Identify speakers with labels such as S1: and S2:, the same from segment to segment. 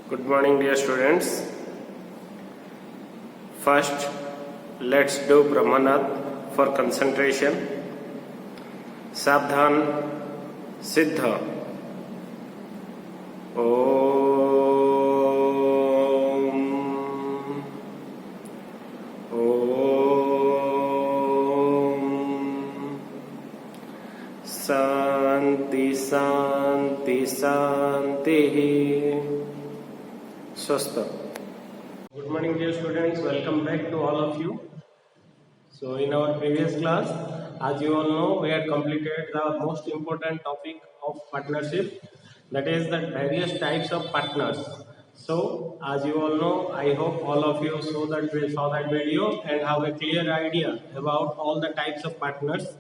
S1: Good morning, dear students. First, let's do Brahmanath for concentration. Sabdhan Siddha. Om. Om. Santi, Santi, Santi. Swastha. Good morning, dear students. Welcome back to all of you. So, in our previous class, as you all know, we had completed the most important topic of partnership, that is the various types of partners. So, as you all know, I hope all of you saw that video and have a clear idea about all the types of partners.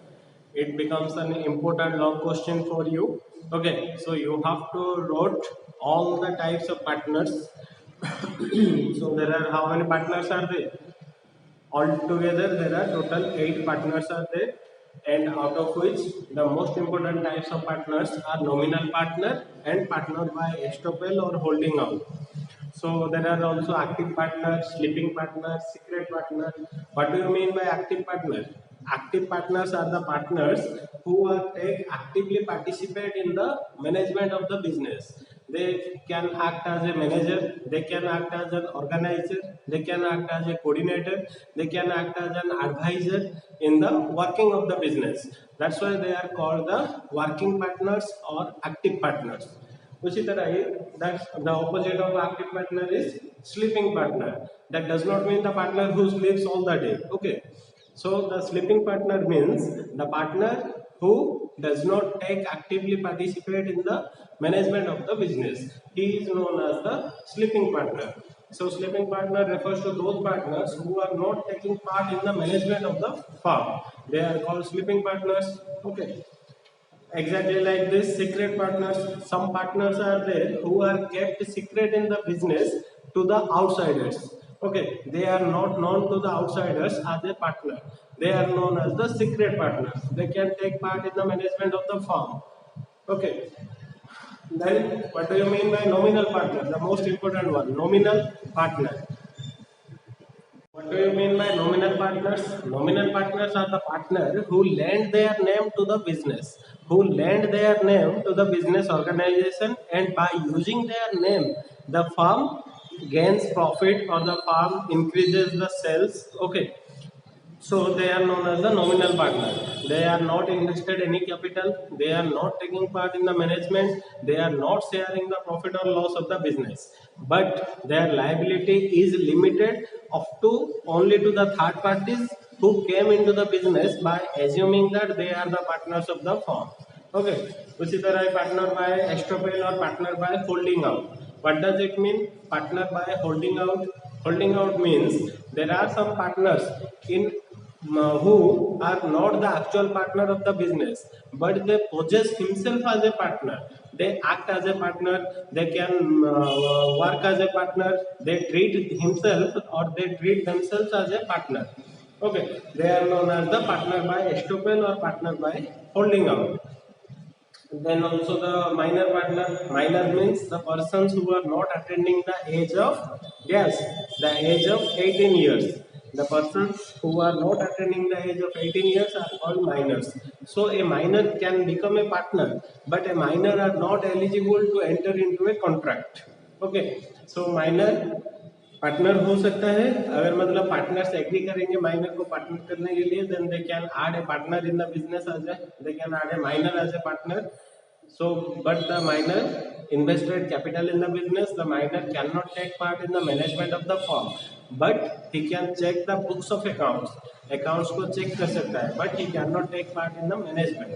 S1: It becomes an important long question for you. Okay, so you have to write all the types of partners. So there are how many partners are there? Altogether there are total 8 partners are there, and out of which the most important types of partners are nominal partner and partner by estoppel or holding out. So there are also active partner, sleeping partner, secret partner. What do you mean by active partner? Active partners are the partners who actively participate in the management of the business. They can act as a manager, they can act as an organizer, they can act as a coordinator, they can act as an advisor in the working of the business. That's why they are called the working partners or active partners. उसी तरह ही that's the opposite of active partner is sleeping partner. That does not mean the partner who sleeps all the day. Okay, so the sleeping partner means the partner who does not actively participate in the management of the business. He is known as the sleeping partner. So sleeping partner refers to those partners who are not taking part in the management of the firm. They are called sleeping partners. Okay. Exactly like this, secret partners. Some partners are there who are kept secret in the business to the outsiders. Okay, they are not known to the outsiders as a partner. They are known as the secret partners. They can take part in the management of the firm. Okay. Then, what do you mean by nominal partner? The most important one, nominal partner. What do you mean by nominal partners? Nominal partners are the partners who lend their name to the business, who lend their name to the business organization, and by using their name, the firm gains profit or the firm increases the sales. Okay. So they are known as the nominal partner. They are not invested any capital. They are not taking part in the management. They are not sharing the profit or loss of the business. But their liability is limited up to only to the third parties who came into the business by assuming that they are the partners of the firm. Okay. उसी तरह partner by estoppel or partner by holding out. What does it mean? Partner by holding out. Holding out means there are some partners in who are not the actual partner of the business, but they possess himself as a partner. They act as a partner. They can work as a partner. They treat himself or they treat themselves as a partner. Okay, they are known as the partner by estoppel or partner by holding out. Then also the minor partner. Minor means the persons who are not attending the age of, yes, the age of 18 years. The persons who are not attending the age of 18 years are called minors. So a minor can become a partner, but a minor are not eligible to enter into a contract. Okay, so minor partner हो सकता है अगर मतलब partners agree करेंगे minor को partner करने के लिए, then they can add a partner in the business as they can add a minor as a partner. So but the minor invested capital in the business, the minor cannot take part in the management of the firm, but he can check the books of accounts को check कर सकता है, but he cannot take part in the management.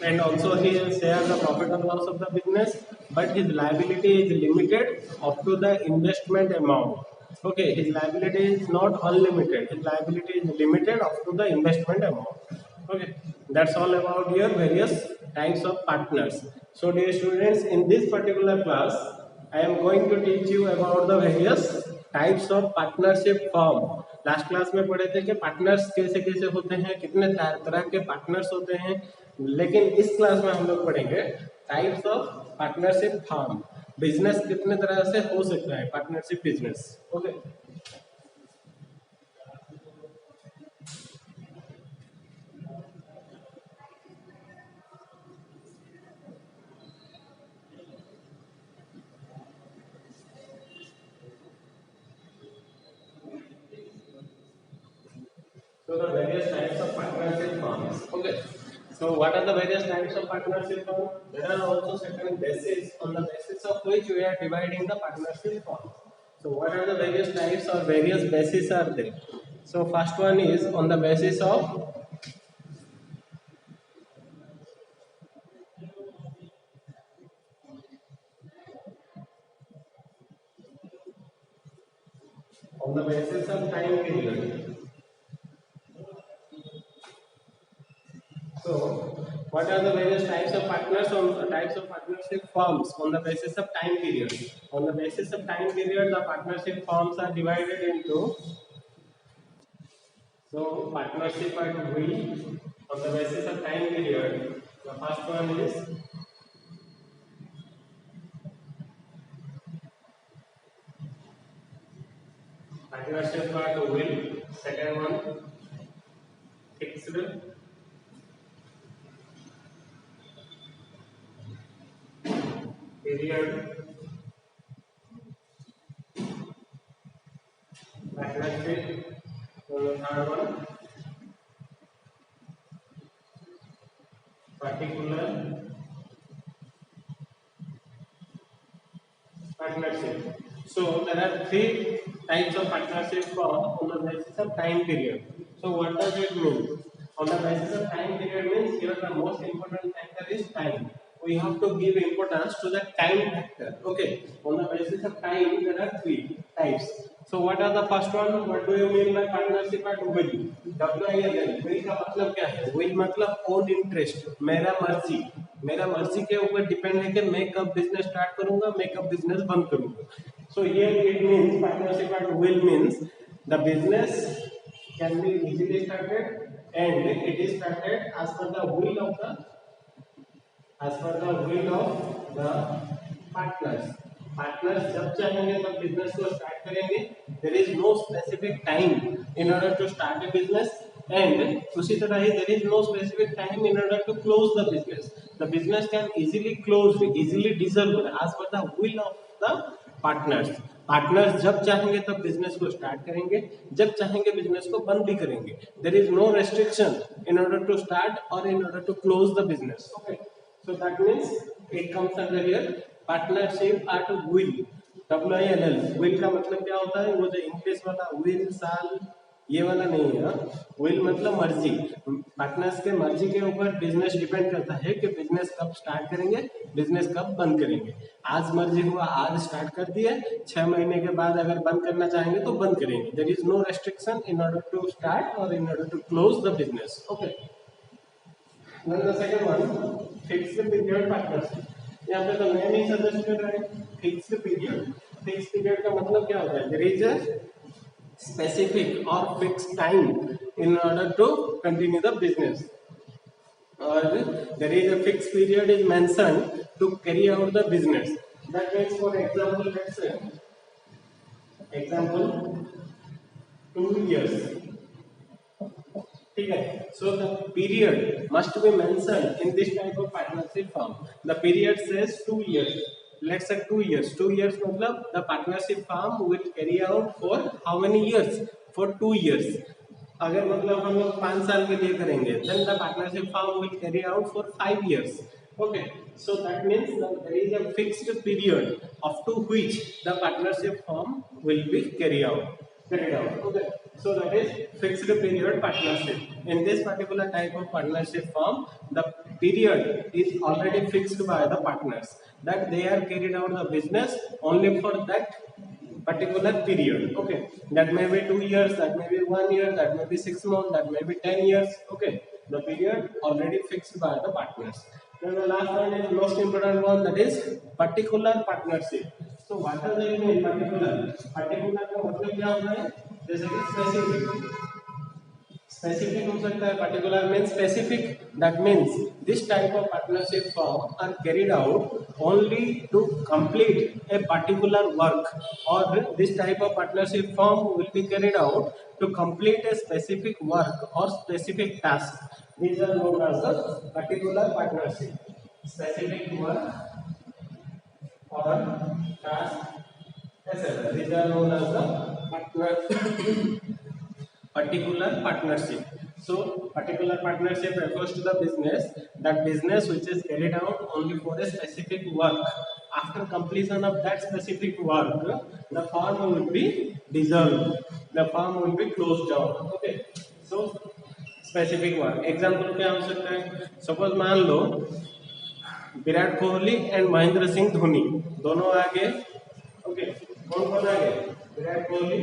S1: And also he will share the profit or loss of the business, but his liability is limited up to the investment amount. Okay, his liability is not unlimited. His liability is limited up to the investment amount. Okay, that's all about your various types of partners. So dear students, in this particular class, I am going to teach you about the various types of partnership firm. Last class में पढ़े थे कि partners कैसे कैसे होते हैं, कितने तरह के पार्टनर्स होते हैं, लेकिन इस क्लास में हम लोग पढ़ेंगे types of partnership firm. Business कितने तरह से हो सकता है, partnership business. Okay, so the various types of partnership firms. Okay, so what are the various types of partnership firms? There are also certain bases on the basis of which we are dividing the partnership firms. So what are the various types or various bases are there? So first one is on the basis of time period. So what are the various types of types of partnership firms on the basis of time period? On the basis of time period, the partnership firms are divided into, so partnership at will on the basis of time period. The first one is partnership at will. Second one, fixed period partnership. So the third one, particular partnership. So there are three types of partnership on the basis of time period. So what does it mean? On the basis of time period means here the most important factor is time. We have to give importance to the time factor. Okay. On the basis of time, there are three types. So what are the first one? What do you mean by partnership at will? WILL. will का मतलब क्या है? will मतलब own interest, मेरा मर्जी। मेरा मर्जी के ऊपर डिपेंड है कि मैं कब बिजनेस स्टार्ट करूंगा, मैं कब बिजनेस बंद करूंगा। So here it means partnership at will means the business can be easily started and it is started as per the will of the partners. Partners जब चाहेंगे तब बिजनेस को स्टार्ट करेंगे। There is no specific time in order to start a business and उसी तरह ही there is no specific time in order to close the business. The business can easily close, easily dissolve as पर the will of the partners. Partners जब चाहेंगे तब business को start करेंगे, जब चाहेंगे बिजनेस को बंद भी करेंगे। There is no restriction in order to start और in order to close the business. Okay, so that means it comes under here partnership at will. WILL will का मतलब क्या होता है? वो जो इंग्लिश वाला will साल ये वाला नहीं है। will मतलब मर्जी। पार्टनर्स के मर्जी के ऊपर बिजनेस डिपेंड करता है कि बिजनेस कब स्टार्ट करेंगे, बिजनेस कब बंद करेंगे। आज मर्जी हुआ आज स्टार्ट कर दिए, 6 महीने के बाद अगर बंद करना चाहेंगे तो बंद करेंगे। There is no restriction in order to start और in order to close the business. Okay, then the second one, fixed period partnership. यहाँ पे तो नेम ही सजेस्ट कर रहा है फिक्स्ड पीरियड। फिक्स्ड पीरियड का मतलब क्या होता है? देयर इज अ स्पेसिफिक और fixed time in order to continue the business, और there is a fixed period is mentioned to carry out the business. That means for example let's say example 2 years, ठीक है। So the period must be mentioned in this type of partnership firm. The period says 2 years, let's say 2 years। 2 years मतलब the partnership firm will carry out for how many years? For 2 years। अगर मतलब हम लोग 5 साल के लिए करेंगे then the partnership firm will carry out for 5 years। okay, so that means that there is a fixed period up to which the partnership firm will be carried out. Okay, so that is fixed period partnership. In this particular type of partnership firm, the period is already fixed by the partners that they are carried out the business only for that particular period. Okay, that may be 2 years, that may be 1 year, that may be 6 months, that may be 10 years. Okay, the period already fixed by the partners. Then the last one is most important one, that is particular partnership. So what does it mean particular? Particular का मतलब क्या होता है? जैसे कि specific specific हो सकता है, particular means specific, that means this type of partnership form are carried out only to complete a particular work, और this type of partnership form will be carried out to complete a specific work or specific task. These are known as the particular partnership. Specific work or task, etc. These are known as the particular partnership. So particular partnership refers to the business, that business which is carried out only for a specific work. After completion of that specific work, the firm will be dissolved, the firm will be closed down. Okay, so specific work example क्या हो सकता है? Suppose मान लो Virat Kohli and Mahendra Singh Dhoni दोनों आगे, okay, कौन कौन आगे? विराट कोहली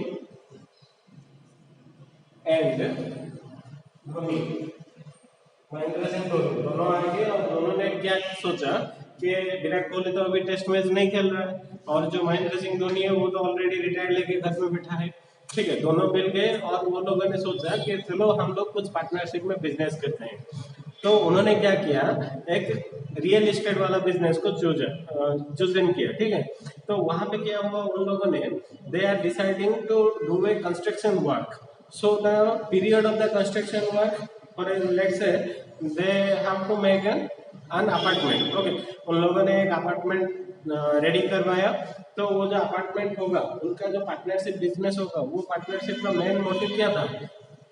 S1: एंड धोनी, महेंद्र सिंह धोनी दोनों आगे, और दोनों ने क्या सोचा कि विराट कोहली तो अभी टेस्ट मैच नहीं खेल रहा है, और जो महेंद्र सिंह धोनी है वो तो ऑलरेडी रिटायर्ड लेके घर में बैठा है, ठीक है, दोनों मिल गए और वो लोगों ने सोचा कि चलो हम लोग कुछ पार्टनरशिप में बिजनेस करते हैं। तो उन्होंने क्या किया, एक रियल एस्टेट वाला बिजनेस को चूजन किया, ठीक है। तो वहां पे क्या हुआ, उन लोगों ने they are deciding to do a construction work, so the period of the construction work, और let's say they have to make an apartment, okay, उन लोगों ने एक अपार्टमेंट रेडी करवाया। तो वो जो अपार्टमेंट होगा, उनका जो पार्टनरशिप बिजनेस होगा, वो पार्टनरशिप का मेन मोटिव क्या था,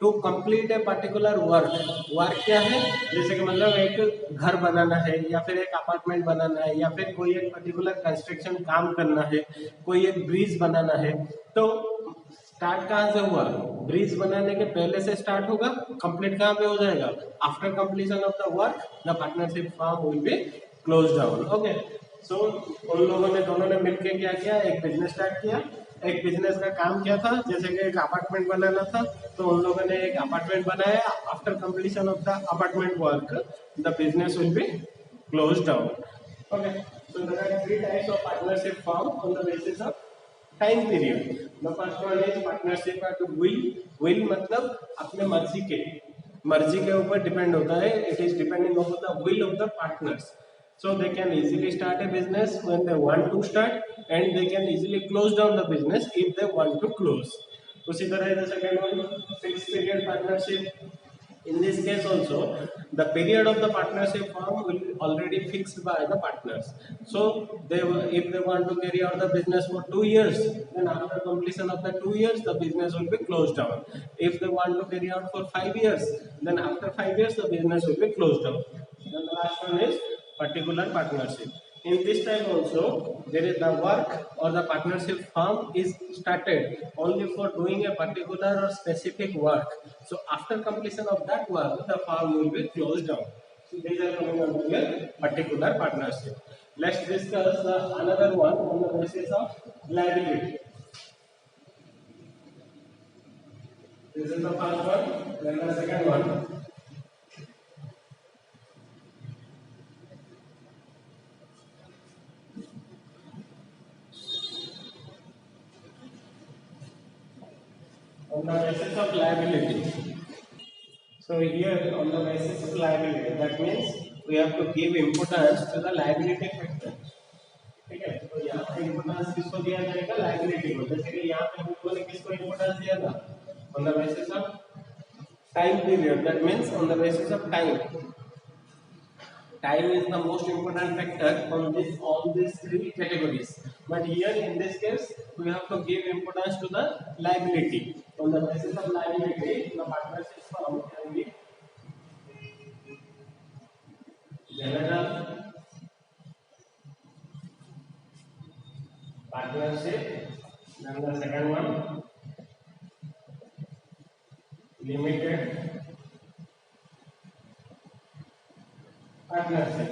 S1: to complete a particular work. Work क्या है, जैसे कि मतलब एक घर बनाना है, या फिर एक अपार्टमेंट बनाना है, या फिर कोई एक पर्टिकुलर कंस्ट्रक्शन काम करना है, कोई एक ब्रिज बनाना है। तो स्टार्ट कहाँ से हुआ, ब्रिज बनाने के पहले से स्टार्ट होगा, कंप्लीट कहाँ पे हो जाएगा, after completion of the work the partnership form will be close down. Okay, so उन लोगों ने दोनों ने मिलकर क्या किया, एक बिजनेस स्टार्ट किया। एक बिजनेस का काम क्या था, जैसे कि एक अपार्टमेंट बनाना था, तो उन लोगों ने एक अपार्टमेंट बनाया। After completion of the apartment work the business will be close down. Okay, so there are three types of partnership form on the basis of time period. The first one is partnership at will. Will मतलब अपने मर्जी के ऊपर depend होता है, it is depending on the will of the partners. So they can easily start a business when they want to start, and they can easily close down the business if they want to close. उसी तरह the second one, fixed period partnership. In this case also, the period of the partnership form will be already fixed by the partners. So if they want to carry out the business for 2 years, then after completion of the 2 years, the business will be closed down. If they want to carry out for 5 years, then after 5 years, the business will be closed down. Then the last one is particular partnership. In this type also, there is the work or the partnership firm is started only for doing a particular or specific work. So after completion of that work, the firm will be closed down. So these are coming under the particular partnership. Let's discuss another one on the basis of liability. This is the first one, then the second one. On the basis of liability. So here on the basis of liability, that means we have to give importance to the liability factor. ठीक है, तो यहाँ पे importance किसको दिया जाएगा, liability को। जैसे कि यहाँ पे हम लोगों ने किसको इम्पोर्टेंस दिया था, on the basis of time period, that means on the basis of time. Time is the most important factor on all these three categories. But here in this case, we have to give importance to the liability. On the basis of liability, the partnership firm can be general partnership. Then the second one, limited partnership.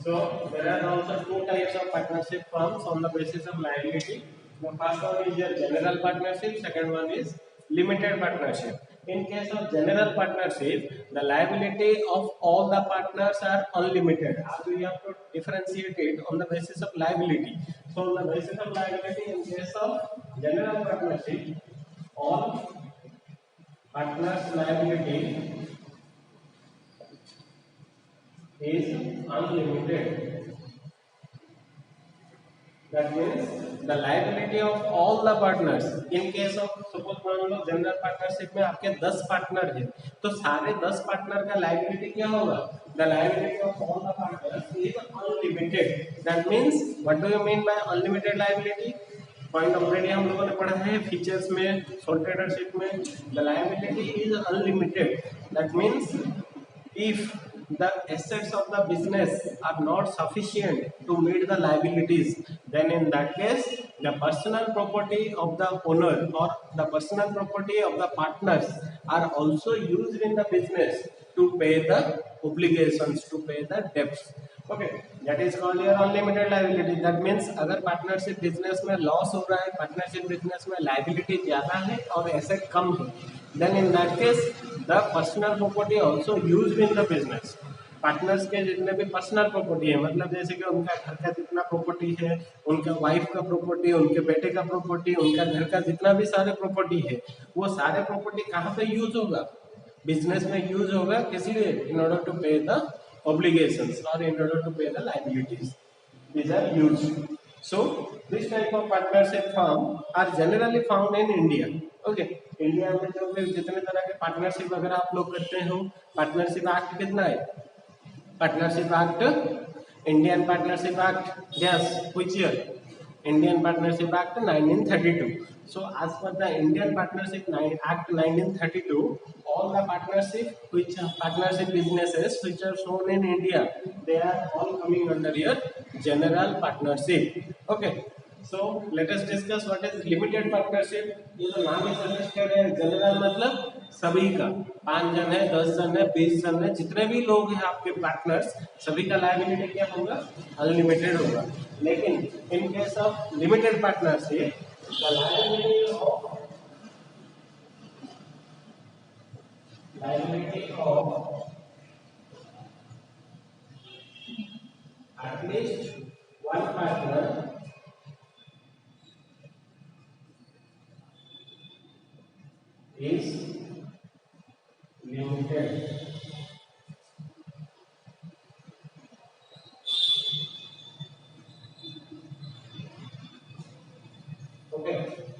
S1: So there are also two types of partnership firms on the basis of liability. The first one is your general partnership, second one is limited partnership. In case of general partnership, the liability of all the partners are unlimited. So we have to differentiate it on the basis of liability. So on the basis of liability, in case of general partnership, all partner's liability is unlimited. That means the liability of all the partners. In case of suppose मान लो general partnership में आपके 10 partner है, तो सारे 10 partner का liability क्या होगा? The liability of all the partners is unlimited. That means what do you mean by unlimited liability? Point already हम लोगों ने पढ़ा है फीचर्स में, सोल ट्रेडरशिप में. The liability is unlimited. That means if the assets of the business are not sufficient to meet the liabilities, then in that case the personal property of the owner or the personal property of the partners are also used in the business to pay the obligations, to pay the debts. Okay, that is called your unlimited liability. That means अगर partnership business में loss हो रहा है, partnership business में liability ज्यादा है और asset कम है, then in that case the personal property also used in the business. Partners के जितने भी पर्सनल प्रॉपर्टी है, मतलब जैसे कि उनका घर का जितना प्रॉपर्टी है, उनका वाइफ का प्रॉपर्टी, उनके बेटे का प्रॉपर्टी, उनका घर का जितना भी सारे प्रॉपर्टी है, वो सारे प्रॉपर्टी कहाँ पे यूज होगा? बिजनेस में यूज होगा. किस लिए? इन ऑर्डर टू पे the obligations or in order to pay the liabilities. These are used. So this type of partnership firm are generally found in India. Okay, India में जो भी जितने तरह के पार्टनरशिप अगर आप लोग करते हो, पार्टनरशिप एक्ट कितना है? Partnership act, Indian partnership act, yes, which year? Indian Partnership Act 1932. So as per the Indian Partnership Act 1932, all the partnership businesses which are shown in India, they are all coming under your general partnership. Okay, so let us discuss what is limited partnership. ये जो नाम है suggested है, general मतलब सभी का, 5 जन है, 10 जन है, 20 जन है, जितने भी लोग हैं आपके पार्टनर्स, सभी का लायबिलिटी क्या होगा? अनलिमिटेड होगा. लेकिन in case of limited partnership the liability of at least one partner is limited. Okay,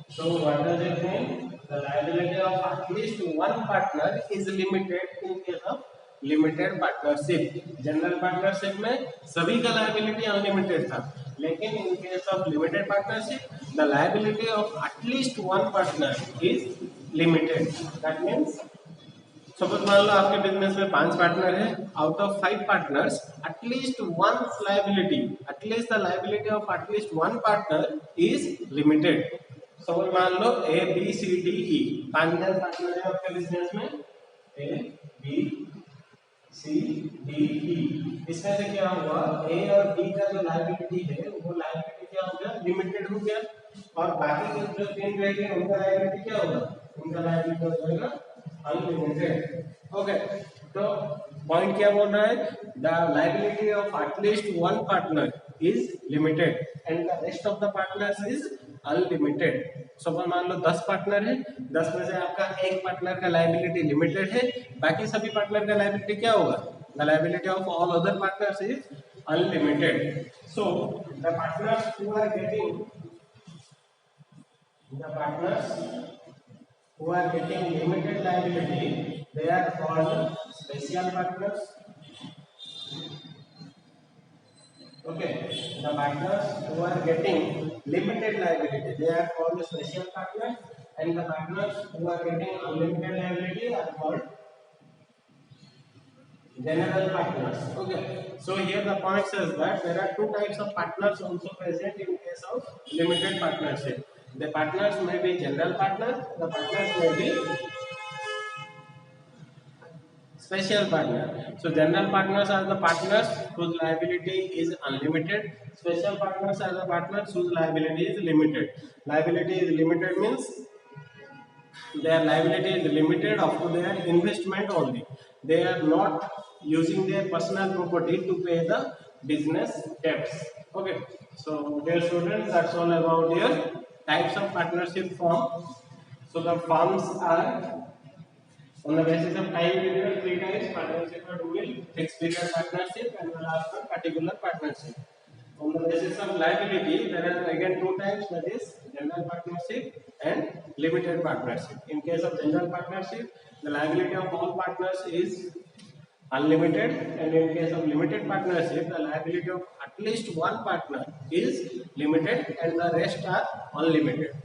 S1: so what does it mean? The liability of at least one partner is limited in case of limited partnership. General partnership में सभी का liability unlimited था, लेकिन in case of limited partnership the liability of at least one partner is limited. That means suppose मान लो आपके business में 5 partner है, out of 5 partners at least one liability, at least the liability of at least one partner is limited. Suppose मान लो A B C D E 5 जन partner है आपके business में, A B C D E. इसमें से क्या हुआ? ए और बी का जो लायबिलिटी है वो लायबिलिटी क्या हो गया? लिमिटेड हो गया. और बाकी के जो 3 रह गए उनका लायबिलिटी क्या होगा? उनका लायबिलिटी हो जाएगा अनलिमिटेड. ओके, तो पॉइंट क्या बोल रहा है? The liability of at least one partner is limited and the rest of the partners is unlimited. Suppose मान लो 10 पार्टनर है, 10 में से आपका एक पार्टनर का लायबिलिटी लिमिटेड है, बाकी सभी पार्टनर का लायबिलिटी क्या होगा? The liability of all other partners is unlimited. So the partners who are getting limited liability, they are called special partners. Okay, the partners who are getting limited liability, they are called special partners, and the partners who are getting unlimited liability are called general partners. Okay, so here the point says that there are 2 types of partners also present in case of limited partnership. The partners may be general partner, the partners may be special partner. So general partners are the partners whose liability is unlimited. Special partners are the partners whose liability is limited. Liability is limited means their liability is limited up to their investment only. They are not using their personal property to pay the business debts. Okay, so dear students, that's all about your types of partnership firm. So the firms are On the basis of time period, three types: partnership or dual, fixed period partnership, and the last one particular partnership. On the basis of liability, there are again two types, that is general partnership and limited partnership. In case of general partnership, the liability of all partners is unlimited, and in case of limited partnership, the liability of at least one partner is limited and the rest are unlimited.